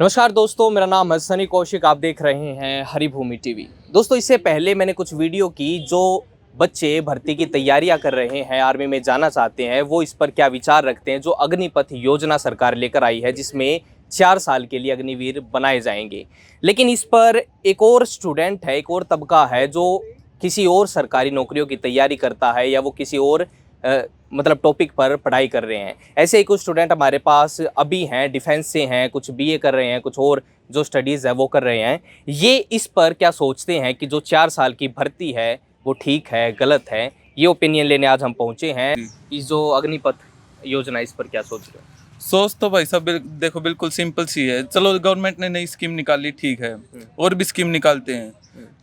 नमस्कार दोस्तों, मेरा नाम है सनी कौशिक। आप देख रहे हैं हरिभूमि टीवी। दोस्तों, इससे पहले मैंने कुछ वीडियो की जो बच्चे भर्ती की तैयारियां कर रहे हैं, आर्मी में जाना चाहते हैं, वो इस पर क्या विचार रखते हैं। जो अग्निपथ योजना सरकार लेकर आई है, जिसमें 4 साल के लिए अग्निवीर बनाए जाएंगे, लेकिन इस पर एक और स्टूडेंट है, एक और तबका है जो किसी और सरकारी नौकरियों की तैयारी करता है या वो किसी और मतलब टॉपिक पर पढ़ाई कर रहे हैं। ऐसे ही कुछ स्टूडेंट हमारे पास अभी हैं, डिफेंस से हैं, कुछ बीए कर रहे हैं, कुछ और जो स्टडीज़ है वो कर रहे हैं। ये इस पर क्या सोचते हैं कि जो 4 साल की भर्ती है वो ठीक है, गलत है, ये ओपिनियन लेने आज हम पहुँचे हैं। इस जो अग्निपथ योजना, इस पर क्या सोच रहे हो? सोच तो भाई सब देखो बिल्कुल सिंपल सी है। चलो गवर्नमेंट ने नई स्कीम निकाली, ठीक है, और भी स्कीम निकालते हैं,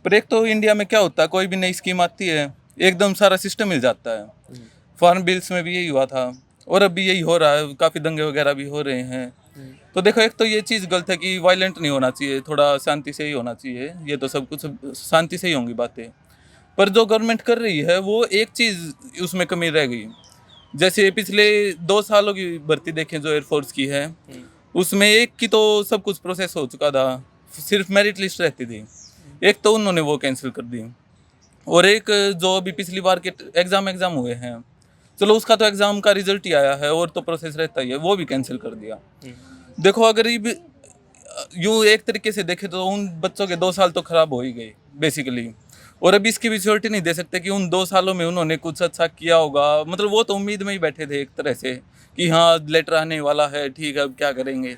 पर एक तो इंडिया में क्या होता है, कोई भी नई स्कीम आती है एकदम सारा सिस्टम मिल जाता है। फॉरेन बिल्स में भी यही हुआ था और अभी यही हो रहा है, काफ़ी दंगे वगैरह भी हो रहे हैं। तो देखो, एक तो ये चीज़ गलत है कि वायलेंट नहीं होना चाहिए, थोड़ा शांति से ही होना चाहिए। ये तो सब कुछ शांति से ही होंगी बातें, पर जो गवर्नमेंट कर रही है वो एक चीज़ उसमें कमी रह गई। जैसे पिछले 2 सालों की भर्ती देखें जो एयरफोर्स की है, उसमें एक की तो सब कुछ प्रोसेस हो चुका था, सिर्फ मेरिट लिस्ट रहती थी। एक तो उन्होंने वो कैंसिल कर दी, और एक जो अभी पिछली बार के एग्ज़ाम हुए हैं, चलो उसका तो एग्ज़ाम का रिजल्ट ही आया है और तो प्रोसेस रहता ही है, वो भी कैंसिल कर दिया। देखो, अगर ये यूँ एक तरीके से देखें तो उन बच्चों के 2 साल तो ख़राब हो ही गए बेसिकली। और अभी इसकी भी श्योरिटी नहीं दे सकते कि उन 2 सालों में उन्होंने कुछ अच्छा किया होगा। मतलब वो तो उम्मीद में ही बैठे थे एक तरह से कि हाँ लेटर आने वाला है, ठीक है अब क्या करेंगे।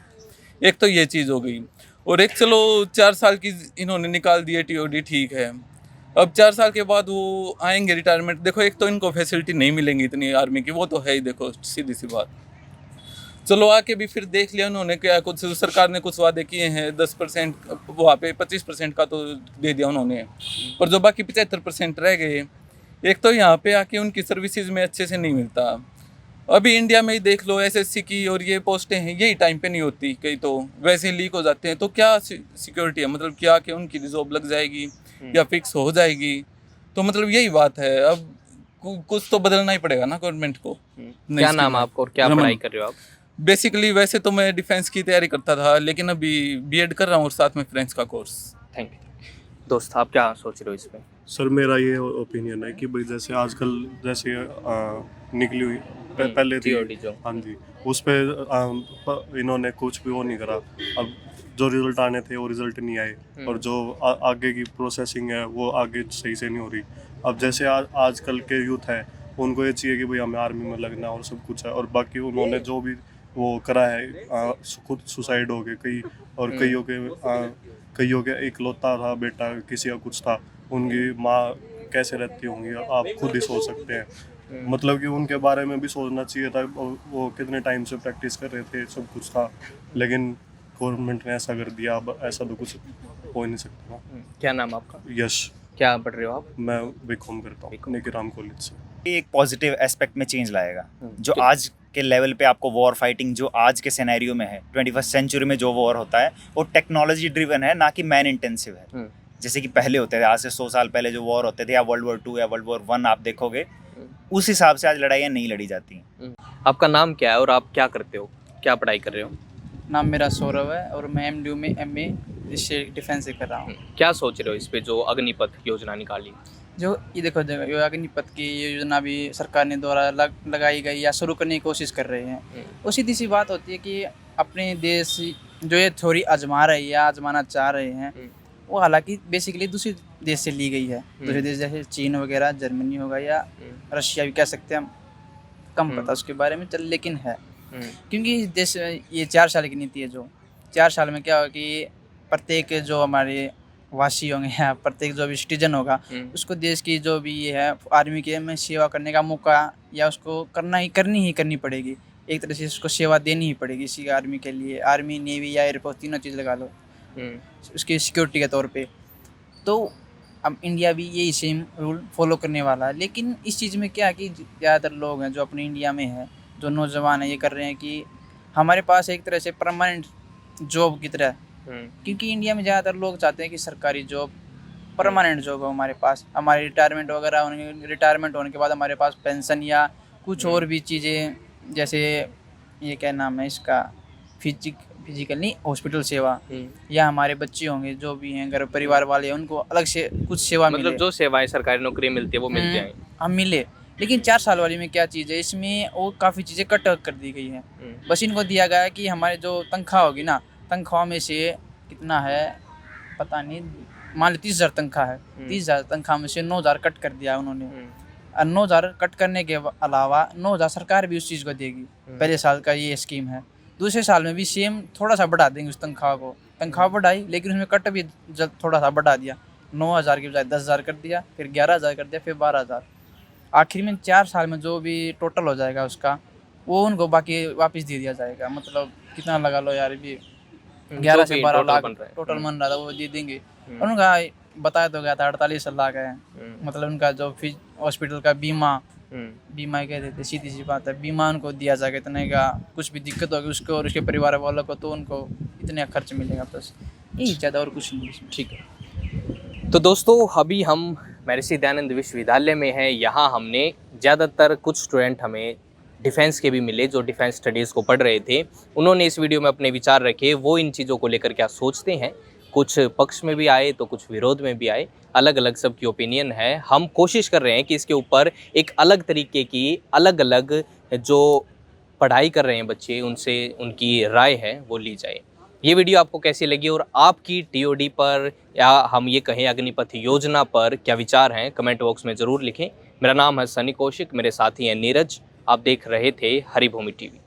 एक तो ये चीज़ हो गई, और एक चलो 4 साल की इन्होंने निकाल दी है टीओडी, ठीक है। अब 4 साल के बाद वो आएंगे रिटायरमेंट, देखो एक तो इनको फैसिलिटी नहीं मिलेंगी इतनी आर्मी की, वो तो है ही, देखो सीधी सी बात। चलो आके भी फिर देख लिया उन्होंने क्या, कुछ सरकार ने कुछ वादे किए हैं, 10% वहाँ पे 25% का तो दे दिया उन्होंने, पर जो बाकी 75% रह गए, एक तो यहाँ पे आके उनकी सर्विसेज में अच्छे से नहीं मिलता। अभी इंडिया में ही देख लो, एसएससी की और ये पोस्टें हैं, यही टाइम पे नहीं होती, कई तो वैसे ही लीक हो जाते हैं। तो क्या सिक्योरिटी है, मतलब क्या कि उनकी जॉब लग जाएगी या फिक्स हो जाएगी? तो मतलब यही बात है। अब कुछ तो बदलना ही पड़ेगा ना गवर्नमेंट को। क्या नाम आपका और क्या पढ़ाई कर रहे हो आप? बेसिकली वैसे तो मैं डिफेंस की तैयारी करता था, लेकिन अभी बीएड कर रहा हूँ और साथ में फ्रेंच का कोर्स। Thank you. दोस्त, आप क्या सोच रहे हो इस पर? सर, मेरा ये ओपिनियन है कि भाई जैसे आजकल जैसे निकली हुई पहले थी। TOD जो। हाँ जी, उस पर इन्होंने कुछ भी वो नहीं करा। अब जो रिजल्ट आने थे वो रिजल्ट नहीं आए, और जो आगे की प्रोसेसिंग है वो आगे सही से नहीं हो रही। अब जैसे आजकल के यूथ है, उनको ये चाहिए कि भाई हमें आर्मी में लगना और सब कुछ है, और बाकी उन्होंने जो भी वो करा है, खुद सुसाइड हो गए कई, और कईयों के इकलौता था बेटा, किसी का कुछ था, उनकी माँ कैसे रहती होंगी आप खुद ही सोच सकते हैं। मतलब कि उनके बारे में भी सोचना चाहिए था। वो कितने टाइम से प्रैक्टिस कर रहे थे, सब कुछ था, लेकिन गवर्नमेंट ने ऐसा कर दिया। अब ऐसा तो कुछ हो ही नहीं सकता ना। क्या नाम आपका? यश, क्या पढ़ रहे हो आप? मैं बीकॉम करता हूँ निकिराम कॉलेज से। ये एक पॉजिटिव एस्पेक्ट में चेंज लाएगा। जो आज के लेवल पे आपको वॉर फाइटिंग जो आज के सिनेरियो में है, 21st सेंचुरी में जो वॉर होता है वो टेक्नोलॉजी ड्रिवन है, ना कि मैन इंटेंसिव है। जैसे कि पहले होते थे, आज से 100 साल पहले जो वॉर होते थे, या वर्ल्ड वॉर 2 या वर्ल्ड वॉर 1 आप देखोगे, उस हिसाब से आज लड़ाइयाँ नहीं लड़ी जाती हैं। आपका नाम क्या है और आप क्या करते हो, क्या पढ़ाई कर रहे हो? नाम मेरा सौरभ है और मैं MDU में MA डिफेंस से कर रहा हूँ। क्या सोच रहे हो इस पे जो अग्निपथ योजना निकाली? जो ये देखो ये अग्निपथ की ये योजना भी सरकार ने द्वारा लगाई गई या शुरू करने की कोशिश कर रहे हैं। वो सीधी सी बात होती है कि अपने देश जो ये थ्योरी आजमा रहे हैं या आजमाना चाह रहे हैं, वो हालांकि बेसिकली दूसरे देश से ली गई है। दूसरे देश जैसे चीन वगैरह, जर्मनी होगा या रशिया भी कह सकते हैं, हम कम पता उसके बारे में चल, लेकिन है क्योंकि देश ये 4 साल की नीति है। जो 4 साल में क्या होगा कि प्रत्येक जो हमारे वासी होंगे या प्रत्येक जो भी सिटीजन होगा, उसको देश की जो भी ये है आर्मी के में सेवा करने का मौका या उसको करनी पड़ेगी। एक तरह से उसको सेवा देनी ही पड़ेगी इसी आर्मी के लिए। आर्मी, नेवी या एयरफोर्स, तीनों चीज़ लगा लो उसकी सिक्योरिटी के तौर पे। तो अब इंडिया भी यही सेम रूल फॉलो करने वाला है। लेकिन इस चीज़ में क्या है कि ज़्यादातर लोग हैं जो अपने इंडिया में है, जो नौजवान है, ये कर रहे हैं कि हमारे पास एक तरह से परमानेंट जॉब की तरह, क्योंकि इंडिया में ज़्यादातर लोग चाहते हैं कि सरकारी जॉब, परमानेंट जॉब हो हमारे पास। हमारी रिटायरमेंट होने के बाद हमारे पास पेंशन या कुछ और भी चीज़ें, जैसे ये क्या नाम है इसका, फिजिकल नहीं, हॉस्पिटल सेवा, या हमारे बच्चे होंगे जो भी हैं घर परिवार वाले, उनको अलग से कुछ सेवा मतलब मिले। जो सेवाएं सरकारी नौकरी मिलती है वो मिल जाए। हम मिले। लेकिन 4 साल वाली में क्या चीज़ है, इसमें और काफ़ी चीज़ें कट कर दी गई हैं। बस इनको दिया गया है कि हमारे जो तनख्वाह होगी ना, तनख्वाह में से कितना है पता नहीं, मान लो 30,000 तनख्वाह है, 30,000 तनख्वाह में से 9,000 कट कर दिया उन्होंने। और 9,000 कट करने के अलावा 9,000 सरकार भी उस चीज़ को देगी। पहले साल का ये स्कीम है। दूसरे साल में भी सेम थोड़ा सा बढ़ा देंगे उस तनख्वाह को। तनख्वाह बढ़ाई लेकिन उसमें कट भी थोड़ा सा बढ़ा दिया। 9,000 के बजाय 10,000 कर दिया, फिर 11,000 कर दिया, फिर 12,000। आखिर में 4 साल में जो भी टोटल हो जाएगा उसका, वो उनको बाकी वापस दे दिया जाएगा। मतलब कितना लगा लो यार, भी 11 से 12 लाख टोटल बन रहा था, वो दे देंगे। और उनका बताया तो गया था 48 लाख है। मतलब उनका जो फीस हॉस्पिटल का बीमा कह देते, सीधी सी बात है, बीमा उनको दिया जाएगा इतने का। कुछ भी दिक्कत होगी उसको और उसके परिवार वालों को तो उनको इतने खर्च मिलेगा, बस यही ज़्यादा और कुछ नहीं इसमें। ठीक है। तो दोस्तों अभी हम महर्षि दयानंद विश्वविद्यालय में हैं। यहाँ हमने ज़्यादातर कुछ स्टूडेंट हमें डिफेंस के भी मिले जो डिफेंस स्टडीज़ को पढ़ रहे थे। उन्होंने इस वीडियो में अपने विचार रखे, वो इन चीज़ों को लेकर क्या सोचते हैं। कुछ पक्ष में भी आए तो कुछ विरोध में भी आए, अलग अलग सबकी ओपिनियन है। हम कोशिश कर रहे हैं कि इसके ऊपर एक अलग तरीके की अलग अलग जो पढ़ाई कर रहे हैं बच्चे, उनसे उनकी राय है वो ली जाए। ये वीडियो आपको कैसी लगी और आपकी टीओडी पर या हम ये कहें अग्निपथ योजना पर क्या विचार हैं, कमेंट बॉक्स में ज़रूर लिखें। मेरा नाम है सनी कौशिक, मेरे साथी हैं नीरज। आप देख रहे थे हरिभूमि टीवी।